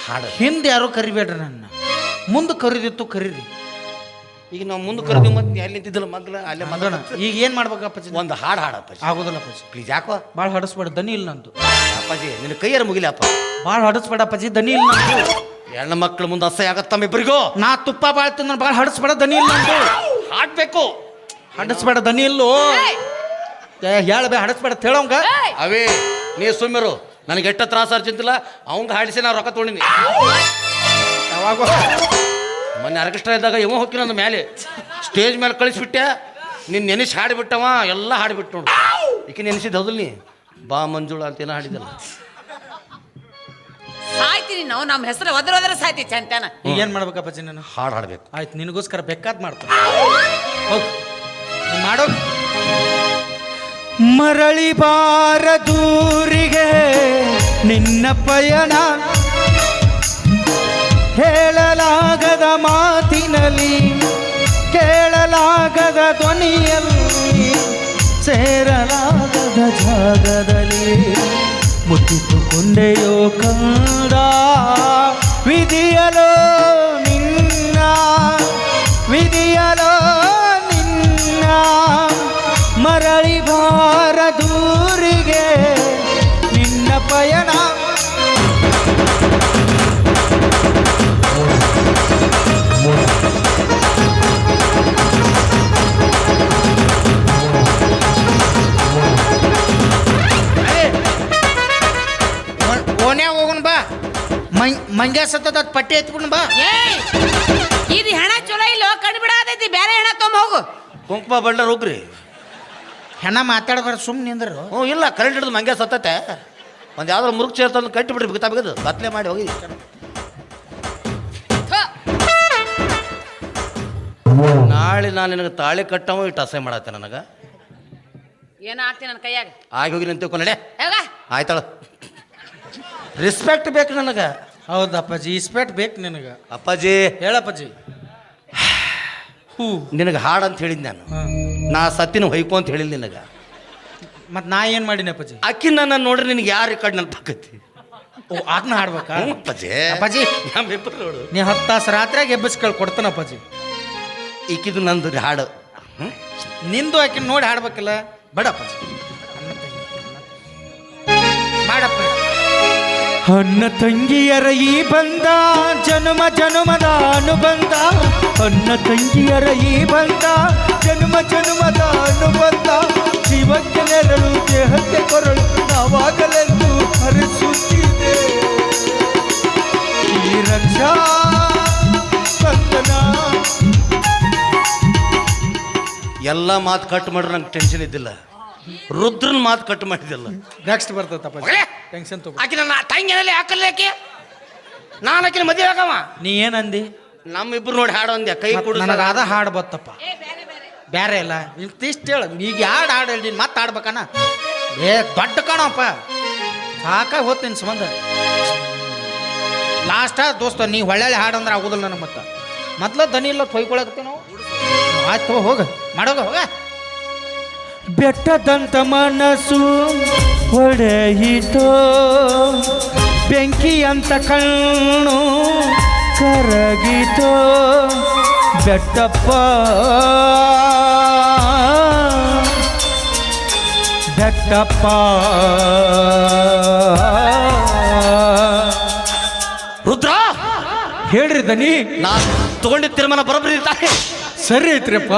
ಹಾಡು. ಹಿಂದೆ ಯಾರು ಕರಿಬೇಡ್ರಿ ನನ್ನ, ಮುಂದೆ ಕರಿದಿತ್ತು ಕರೀರಿ. ಈಗ ನಾವು ಮುಂದೆ ಕರೆದಿ ಮತ್ತೆ ಅಲ್ಲಿ ನಿಂತಿದ್ದಲ್ಲ ಮಗ್ಲ ಅಲ್ಲೇ ಮಗಣ. ಈಗ ಏನು ಮಾಡ್ಬೇಕಪ್ಪಾಜಿ? ಒಂದು ಹಾಡು ಹಾಡಪ್ಪಾಜಿ. ಆಗೋದಿಲ್ಲ ಅಪ್ಪಾಜಿ, ಪ್ಲೀಸ್. ಯಾಕೋ ಭಾಳ ಹಡಸ್ಬೇಡ, ದನಿ ಇಲ್ಲ ನಂದು. ಅಪ್ಪಾಜಿ ನಿನ್ನ ಕೈಯಾರ ಮುಗಿಲಪ್ಪ. ಭಾಳ ಹಡಸ್ಬೇಡ ಅಪ್ಪಾಜಿ, ದನಿ ಇಲ್ಲ ನಂದು. ಹೆಣ್ಣು ಮಕ್ಕಳ ಮುಂದೆ ಅಸಹ್ಯ ಆಗತ್ತಮ್ಮ ಇಬ್ಬರಿಗೂ. ನಾ ತುಪ್ಪ ಭಾಳ ತಿನ್ನ, ಭಾಳ ಹಡಸ್ಬೇಡ, ದನಿ ಇಲ್ಲ ನಂದು. ಹಾಡ್ಬೇಕು. ಹಡಸ್ಬೇಡ, ದನಿ ಇಲ್ಲೋ. ಹೇಳಬೇ, ಹಡಸ್ಬೇಡ ಹೇಳೋಂಗ. ಅವೇ ನೀ ಸುಮ್ಮಿರು. ನನಗೆ ಎಷ್ಟ ತ್ರಾಸ ಅರ್ಚಿಂತಿಲ್ಲ. ಅವಂಗ ಹಾಡಿಸಿ ನಾ ರೊಕ್ಕ ತೊಗೊಂಡಿನಿ. ಯಾವಾಗ ಮೊನ್ನೆ ಆರ್ಕೆಸ್ಟ್ರಾ ಇದ್ದಾಗ ಇವ ಹೋಗಿ ನನ್ನ ಮೇಲೆ ಸ್ಟೇಜ್ ಮೇಲೆ ಕಳಿಸ್ಬಿಟ್ಟೆ. ನಿನ್ನ ನೆನೆಸಿ ಹಾಡಿಬಿಟ್ಟವ, ಎಲ್ಲ ಹಾಡಿಬಿಟ್ಟು ನೋಡು. ಈಕೆ ನೆನೆಸಿದ್ದು ಹೌದಲ್ ನೀ ಬಾ ಮಂಜುಳ ಅಂತೇನೋ ಹಾಡಿದಲ್ಲ. ಸಾಯ್ತೀನಿ ನಾವು, ನಮ್ಮ ಹೆಸರು ಒದ್ರ ಸಾಯ್ತಿ ಚಂತನ. ಈಗ ಏನು ಮಾಡ್ಬೇಕಪ್ಪಾಜಿ? ನಾನು ಹಾಡು ಹಾಡ್ಬೇಕು. ಆಯ್ತು, ನಿನಗೋಸ್ಕರ ಬೇಕಾದ್ ಮಾಡ್ತೀನಿ. ಹೋಗಿ ಮಾಡೋ. ಮರಳಿ ಬಾರ ದೂರಿಗೆ ನಿನ್ನ ಪಯಣ, ಹೇಳಲಾಗದ ಮಾತಿನಲ್ಲಿ, ಕೇಳಲಾಗದ ಧ್ವನಿಯಲ್ಲಿ, ಸೇರಲಾಗದ ಜಾಗದಲ್ಲಿ ಮುತ್ತಿಟ್ಟುಕೊಂಡೆಯೋ ಕಂದ. ವಿಧಿಯಲೋ ನಿನ್ನ, ವಿಧಿಯಲೋ ನಿನ್ನ, ಮರಳಿ ಬಾರ ದೂರಿಗೆ ನಿನ್ನ ಪಯಣ. ಮಂಗ್ಯ ಸತ್ತದ ಪಟ್ಟಿ ಎತ್ಕೊಂಡು ಬಾ. ಏಯ್ ಇದು ಹೆಣ ಚಲೋ ಇಲ್ಲ ಕಣ್ ಬಿಡಾದೈತಿ ಬೇರೆ ಹೆಣ ತೊಂಬ ಹೋಗು. ಕುಂಕುಮ ಬಂಡರ್ ಹೋಗ್ರಿ. ಹೆಣ ಮಾತಾಡಬಾರ ಸುಮ್ಮನೆ ನಿಂದ್ರು. ಹ್ಞೂ ಇಲ್ಲ ಕರೆಂಟ್ ಹಿಡಿದು ಮಂಗ್ಯ ಸತ್ತತೆ ಒಂದು ಯಾವ್ದಾರು ಮುರುಗ್ ಚೇರ್ ತಂದು ಕಟ್ಟಿ ಬಿಡ್ರಿ ಬಿಗದು ಕತ್ಲೆ ಮಾಡಿ ಹೋಗಿ. ನಾಳೆ ನಾನು ನಿನಗೆ ತಾಳಿ ಕಟ್ಟವ ಇಟ್ಟು ಅಸಹ್ಯ ಮಾಡತ್ತೆ ನನಗೆ. ಏನ ಆಗ್ತಿ ನನ್ನ ಕೈಯಾಗ ಆಗಿ ಹೋಗಿ ನಿಂತು ನಡೆ ಯಾವಾಗ ಆಯ್ತಾಳ. ರೆಸ್ಪೆಕ್ಟ್ ಬೇಕು ನನಗೆ. ಹೌದು ಅಪ್ಪಾಜಿ ಇಸ್ಪೆಟ್ ಬೇಕು ನಿನಗೆ. ಅಪ್ಪಾಜಿ ಹೇಳಪ್ಪಾಜಿ. ನಿನಗೆ ಹಾಡು ಅಂತ ಹೇಳಿದ್ ನಾನು. ನಾ ಸತ್ತಿನ ಹೊಯ್ಕೊ ಅಂತ ಹೇಳಿಲ್ಲ ನಿನಗೆ. ಮತ್ತು ನಾ ಏನು ಮಾಡೀನಿ ಅಪ್ಪಾಜಿ? ಅಕ್ಕಿ ನನ್ನ ನೋಡ್ರಿ ನಿನಗೆ ಯಾರು ಕಡ್ ನೆನಪಾಕತಿ? ಓ ಅದನ್ನ ಹಾಡ್ಬೇಕಾ? ಅಪ್ಪಾಜಿ ಅಪ್ಪಾಜಿ ನಮ್ಮಿಬ್ಬರು ನೋಡು. ನೀ 10 ತಾಸು ರಾತ್ರಿಯಾಗ ಎಬ್ಬಿಸ್ಕೇಳಿ ಕೊಡ್ತಾನ ಅಪ್ಪಾಜಿ. ಈಕಿದು ನಂದು ಹಾಡು. ನಿಂದು ಆಕಿನ ನೋಡಿ ಹಾಡ್ಬೇಕಲ್ಲ. ಬೇಡಪ್ಪಾಜಿ ಮಾಡಪ್ಪ. ಅನ್ನ ತಂಗಿಯರ ಈ ಬಂದ ಜನ್ಮ ಜನ್ಮದ ಅನುಬಂಧ. ಅನ್ನ ತಂಗಿಯರ ಈ ಬಂದ ಜನ್ಮ ಜನ್ಮದ ಅನುಬಂಧ. ಜೀವಕ್ಕೆ ನೆರಳು ದೇಹಕ್ಕೆ ಕೊರಳು ನಾವಾಗಲೆಂದು ಹರಿಸುತ್ತಿದೆ ಈ ರಕ್ಷಾ ಬಂಧನ. ಎಲ್ಲ ಮಾತು ಕಟ್ ಮಾಡ್ರೆ ನಂಗೆ ಟೆನ್ಷನ್ ಇದ್ದಿಲ್ಲ. ರುದ್ರನ್ ಮಾತು ಕಟ್ ಮಾಡಿದ್ದಿಲ್ಲ. ನೆಕ್ಸ್ಟ್ ಬರ್ತೈತೆ ಅಪ್ಪಾಜಿ. ಟೆನ್ಷನ್ ತಗೋ. ಆಕಿ ನನ್ನ ತಂಗಿನಲ್ಲಿ ಹಾಕಲ್ಲ ಆಕಿ. ನಾನು ಆಕಿನ ಮದುವೆ ಆಗವ. ನೀ ಏನಂದಿ? ನಮ್ಮಿಬ್ರು ನೋಡಿ ಹಾಡು ಅಂದ್ಯ ಕೈ ಕೊಡು. ನನಗೆ ಅದ ಹಾಡು ಬತ್ತಪ್ಪ. ಬೇರೆ ಇಲ್ಲ ಇಷ್ಟ ಹೇಳ. ಈಗ ಯಾರು ಹಾಡು ಹೇಳಿ ಮತ್ತೆ ಆಡ್ಬೇಕನ? ಏ ದೊಡ್ಡ ಕಾಣಪ್ಪ ಸಾಕಾಗಿ ಹೋತ್ ನಿನ್ನ ಸಂಬಂಧ. ಲಾಸ್ಟ ದೋಸ್ತ ನೀ ಹೊಳ್ಳೆ ಹಾಡು ಅಂದ್ರೆ ಆಗೋದಿಲ್ಲ ನನಗೆ. ಮತ್ತೆ ಮೊದ್ಲು ದನಿ ಇಲ್ಲ ತೊಯ್ಕೊಳಕತ್ತೀವಿ ನಾವು. ಆಯ್ತು ಹೋಗ ಮಾಡೋಗ ಹೋಗ. ಬೆಟ್ಟದಂತ ಮನಸ್ಸು ಒಡೆಯಿತೋ ಬೆಂಕಿ ಅಂತ ಕಣ್ಣು ಕರಗಿತೋ ಬೆಟ್ಟಪ್ಪ ಬೆಟ್ಟಪ್ಪ. ರುದ್ರ ಹೇಳ್ರಿ ದನಿ. ನಾ ತಗೊಂಡಿದ್ದ ತೀರ್ಮಾನ ಬರೋಬ್ಬರಿ ಇರ್ತಾರೆ. ಸರಿ ಐತ್ರಿಪ್ಪ.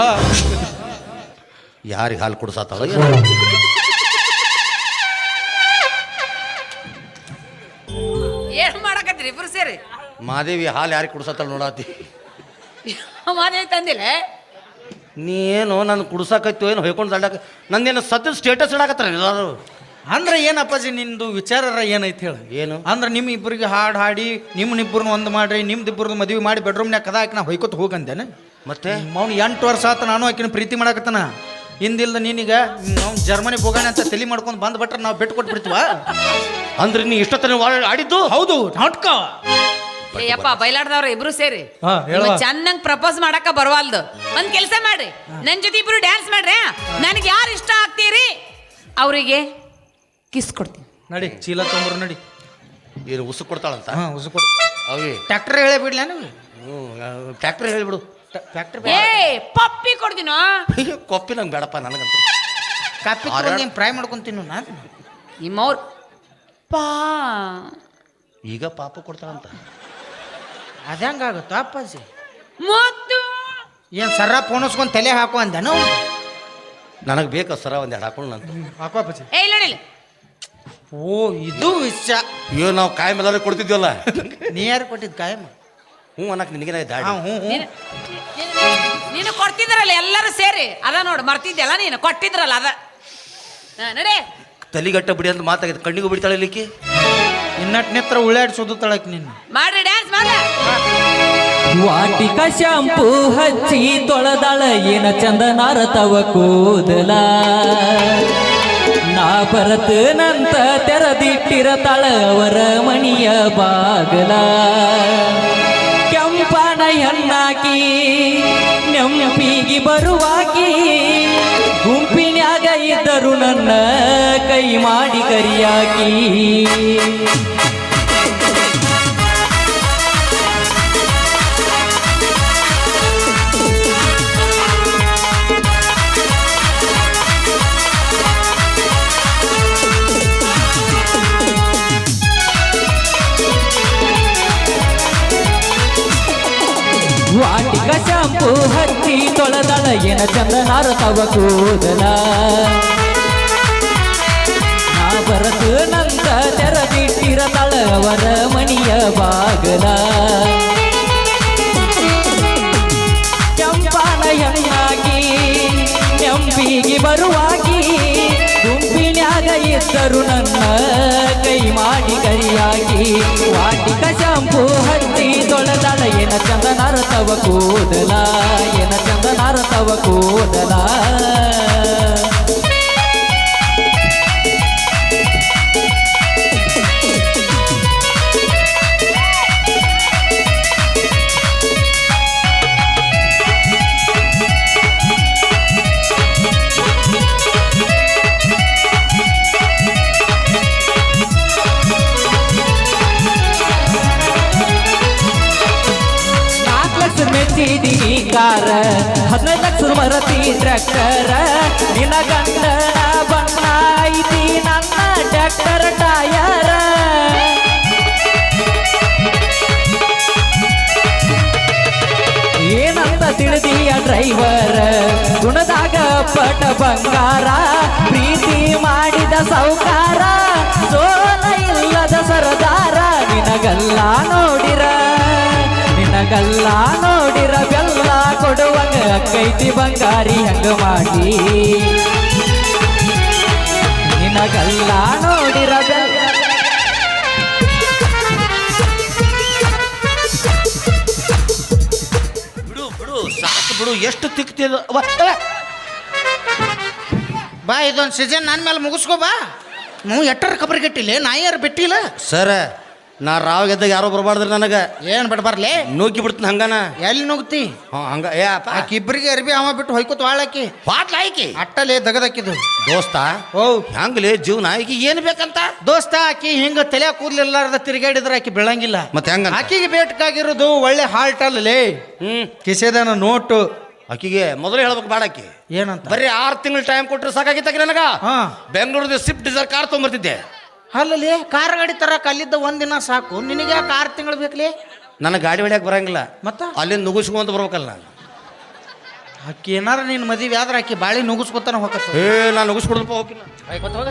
ಯಾರಿಗೆ ಹಾಲು ಕುಡ್ಸಾತಾಳ? ಏನ್ ಮಾಡಕತ್ರಿ ಇಬ್ರು ಸೇರಿ? ಮಾದೇವಿ ಹಾಲು ಯಾರಿಗೆ ಕುಡ್ಸಾತಾಳ ನೋಡಾತಿ. ಮಾದೇವಿ ತಂದಿಲ್ಲ. ನೀನು ನನ್ನ ಕುಡ್ಸಾಕೈತು ಏನು ಹೊಯ್ಕೊಂಡು ದಂಡಕ ನಂದೇನು ಸದ್ಯದ ಸ್ಟೇಟಸ್ ಇಡಾಕತ್ತಾರ ಎಲ್ಲರೂ. ಅಂದ್ರೆ ಏನಪ್ಪಾಜಿ ನಿಂದು ವಿಚಾರ ಏನೈತಿ ಹೇಳ? ಏನು ಅಂದ್ರೆ ನಿಮ್ಮ ಇಬ್ಬರಿಗೆ ಹಾಡು ಹಾಡಿ ನಿಮ್ಮನ್ನಿಬ್ಬರನ್ನ ಒಂದು ಮಾಡ್ರಿ ನಿಮ್ದಿಬ್ಬರನ್ನ ಮದುವೆ ಮಾಡಿ ಬೆಡ್ರೂಮ್ನ್ಯಾಗ ಕದ ಹಾಕಿ ನಾ ಹೊಯ್ಕೊತ ಹೋಗಂದೇನೆ. ಮತ್ತೆ ಅವ್ನು 8 ವರ್ಷ ಆತ ನಾನು ಆಕಿನ ಪ್ರೀತಿ ಮಾಡಕತ್ತಾನ. ಹಿಂದಿಲ್ದ ನೀನೀಗ ನಾವು ಜರ್ಮನಿ ಹೋಗೋಣ ಅಂತ ತಲೆ ಮಾಡ್ಕೊಂಡು ಬಂದು ಬಿಟ್ರೆ ನಾವು ಬಿಟ್ಟು ಕೊಟ್ಬಿಡ್ತೀವ. ಅಂದ್ರೆ ನೀ ಇಷ್ಟೊತ್ತನ ಆಡಿದ್ದು? ಹೌದು ನಾಟಕ. ಯಪ್ಪ ಬೈಲಾಡ್ದವ್ರ ಇಬ್ರು ಸೇರಿ ಹೇಳುವ. ಚೆನ್ನಾಗಿ ಪ್ರಪೋಸ್ ಮಾಡಕ ಬರವಲ್ದು. ಒಂದ್ ಕೆಲಸ ಮಾಡ್ರಿ, ನನ್ ಜೊತೆ ಇಬ್ರು ಡ್ಯಾನ್ಸ್ ಮಾಡ್ರಿ. ನನಗೆ ಯಾರು ಇಷ್ಟ ಆಗ್ತೀರಿ ಅವರಿಗೆ ಕಿಸ್ ಕೊಡ್ತೀನಿ. ನಡಿ ಚೀಲ ತೊಂಬರು ನಡಿ. ಏನು ಉಸು ಕೊಡ್ತಾಳಂತ? ಹಾಂ ಉಸು ಕೊಡು. ಅವಿ ಟ್ಯಾಕ್ಟರ್ ಹೇಳೇ ಬಿಡ್ಲ ನೀವು? ಟ್ಯಾಕ್ಟ್ರಿ ಹೇಳಿಬಿಡು. ಟ್ಯಾಕ್ಟರ್ ಏ ಪಪ್ಪಿ ಕೊಡ್ತೀನೋ. ಕೊಪ್ಪಿ ನಂಗೆ ಬೇಡಪ್ಪ ನನಗಂತ. ಕಾಪಿ ಫ್ರೈ ಮಾಡ್ಕೊಂತೀನಿ ನಾನು. ನಿಮ್ಮವ್ರ ಪಾ ಈಗ ಪಾಪ ಕೊಡ್ತಾಳಂತ. ಅದಂಗಾಗುತ್ತ ಅಪ್ಪಾಜಿ? ಮುದ್ದು ಏನು ಸರ್ರ ಪೋಣಿಸ್ಕೊಂಡು ತಲೆ ಹಾಕೋ ಅಂದನು. ನನಗೆ ಬೇಕಾ ಸರ ಒಂದೆರಡು ಹಾಕೊಂಡು ನಂತ ಹಾಕೋ ಅಪ್ಪಾಜಿ. ಏ ಇಲ್ಲ ನೋಡಿಲ್ಲ. ಓ ಇದು ವಿಷಯ. ಅಯ್ಯೋ ನಾವು ಕಾಯಿ ಮೇಲೆ ಕೊಡ್ತಿದ್ವಲ್ಲ. ನೀ ಯಾರು ಕೊಟ್ಟಿದ್ದು ಕಾಯಂ? ಹ್ಞೂ ಅನ್ನಕ್ಕೆ ನಿನಗೇನ ದಾಡಿ. ಹಾಂ ಹ್ಞೂ ಹ್ಞೂ. ನೀನು ಕೊಡ್ತಿದ್ರಲ್ಲ ಎಲ್ಲರೂ ಸೇರಿ. ಅದ ನೋಡು ಮರ್ತಿದ್ದೆಲ್ಲ ನೀನು ಕೊಟ್ಟಿದ್ರಲ್ಲ ಅದ ನಡೆ. ತಲಿಗಟ್ಟ ಬಿಡಿ ಅಂತ ಮಾತಾಗಿದ್ದು ಕಣ್ಣಿಗೂ ಬಿಡ್ತಾಳೆ ಇಲ್ಲಿಕ್ಕಿ. ಇನ್ನಟ್ ನಿತ್ರ ಉಳ್ಳಾಡಿ ಸುತ್ತಾಳಕ್ ನಿನ್ನ. ಮಾಡ್ರಿ ಡ್ಯಾನ್ಸ್ ಮಾಡ. ವಾಟಿಕ ಶಾಂಪೂ ಹಚ್ಚಿ ತೊಳೆದಾಳ ಏನ ಚಂದನಾರ ತವ ಕೂದಲ. ನಾ ಬರತನಂತ ತೆರದಿಟ್ಟಿರತಾಳ ಅವರ ಮಣಿಯ ಬಾಗಲ. ಕೆಂಪನ ಹೆಣ್ಣಾಕಿ ನೆಂಪಿಗಿ ಬರುವಾಕಿ ಗುಂಪಿನ್ಯಾಗ ಇದ್ದರು ನನ್ನ ಕೈ ಮಾಡಿ ಕರಿಯಾಕಿ. ವಾಟಿಕ ಶಾಂಪೂ ಹಚ್ಚಿ ತೊಳೆದಳ ಏನ ಚಂದನಾರ ತವ ಕೂದಲ. ನಾ ಬರತು ನಂತ ತೆರದಿಟ್ಟಿರತಳ ಅವರ ಮಣಿಯ ಬಾಗಲ. ಪ್ರೀತಿಗೆ ಬರುವಾಗಿ ಗುಂಪಿನ್ಯಾಗ ಇದ್ದರು ನನ್ನ ಕೈ ಮಾಡಿ ಕರಿಯಾಗಿ ವಾಟಿಕ ಶಂಪು ಹಚ್ಚಿ ತೊಳೆದಳ ಏನ ಚಂದ ನರತವ ಕೂದಲ ಏನ ಚಂದ ನರತವ ಕೂದಲ ಮೆಚ್ಚಿದೀನಿ ಕಾರ 15 ಲಕ್ಷ ಮರತಿ ಟ್ರ್ಯಾಕ್ಟರ ನಿನ್ನ ಗಂಡನ ಬಣ್ಣ ಐತಿ ನನ್ನ ಟ್ರ್ಯಾಕ್ಟರ್ ಟಯರ ಏನಂತ ತಿಳಿದೀಯ ಡ್ರೈವರ್ ಗುಣದಾಗ ಪಟ ಬಂಗಾರ ಪ್ರೀತಿ ಮಾಡಿದ ಸೌಕಾರ ಸೋಲ ಇಲ್ಲದ ಸರದಾರ ನಿನಗಲ್ಲ ನೋಡಿರ ನಿನಗಲ್ಲ ನೋಡಿರ ಬೆಲ್ಲ ಕೊಡುವಂಗ ಅಕ್ಕೈತಿ ಬಂಗಾರಿ ಹಂಗ ಮಾಡಿ ನಿನಗಲ್ಲ ನೋಡಿರ ಬೆಲ್ಲ ಬಿಡು ಬಿಡು ಸಾಕು ಬಿಡು ಎಷ್ಟು ತಿಕ್ತಿದ ಬಾ ಇದೊಂದು ಸೀಸನ್ ನನ್ನ ಮೇಲೆ ಮುಗಿಸ್ಕೋ ಬಾ ನೀವು ಎಟ್ಟರ ಕಬರ್ ಗಟ್ಟಿಲ್ಲ ನಾಯಿಯಾರು ಬಿಟ್ಟಿಲ್ಲ ಸರ ನಾ ರಾವ್ ಗೆದ್ದಾಗ ಯಾರೋ ಬರಬಾರ್ದ್ರಿ ನನಗೆ ಏನು ಬಿಡ್ಬಾರ್ಲೆ ನೂಕಿ ಬಿಡ್ತೀನಿ ಹಂಗನ ಎಲ್ಲಿ ನುಗ್ತಿ ಹಂಗ ಏ ಅಪ್ಪ ಆಕಿ ಇಬ್ಬರಿಗೆ ಅರ್ಬಿ ಅವ ಬಿಟ್ಟು ಹೊಯ್ಕೋತ ವಾಳಾಕಿ ಪಾಟ್ಲ ಆಯ್ಕೆ ಅಟ್ಟಲೆ ದಗದಕ್ಕಿದು ದೋಸ್ತ ಓ ಹೆಂಗ್ಲಿ ಜೀವನ ಆಯ್ಕೆ ಏನು ಬೇಕಂತ ದೋಸ್ತ ಆಕಿ ಹಿಂಗ ತಲೆ ಕೂದಲಿಲ್ಲಾರ್ದ ತಿರುಗಾಡಿದ್ರೆ ಆಕಿ ಬೆಳಂಗಿಲ್ಲ ಮತ್ತೆ ಹೆಂಗ ಆಕಿಗೆ ಬೇಕಾಗಿರೋದು ಒಳ್ಳೆ ಹಾಲ್ಟ್ ಅಲ್ಲೇ ಹ್ಮ್ ಕಿಸೆದನ ನೋಟು ಆಕಿಗೆ ಮೊದಲು ಹೇಳ್ಬೇಕು ಬಾಡಕ್ಕೆ ಏನಂತ ಬರೀ 6 ತಿಂಗಳು ಟೈಮ್ ಕೊಟ್ಟರೆ ಸಾಕಾಗಿತ್ತಾಗ ನನಗ ಹಾ ಬೆಂಗಳೂರದ ಸ್ವಿಫ್ಟ್ ಡಿಸೈರ್ ಕಾರ್ ತೊಗೊಂಬರ್ತಿದ್ದೆ ಅಲ್ಲಲ್ಲಿ ಕಾರ್ ಗಾಡಿ ತರಕ ಅಲ್ಲಿದ್ದ ಒಂದಿನ ಸಾಕು ನಿನಗೆ 6 ತಿಂಗಳು ಬೇಕಲಿ ನನಗೆ ಗಾಡಿ ಹೊಡ್ಯಾಕ ಬರಂಗಿಲ್ಲ ಮತ್ತ ಅಲ್ಲಿಂದ ನುಗ್ಗಿಸ್ಕೊಂತ ಬರ್ಬೇಕಲ್ಲ ನಾನು ಆಕಿ ಏನಾರ ನಿನ್ನ ಮದುವೆ ಆದ್ರೆ ಆಕಿ ಬಾಳಿ ನುಗ್ಗಿಸ್ಕೊತಾನ ಹೋಗತ್ತ ಏ ನಾನು ನುಗ್ಗಿಸ್ಕೊಡ್ದಪ್ಪ ಹೋಗಿಲ್ಲ ಹೋಗ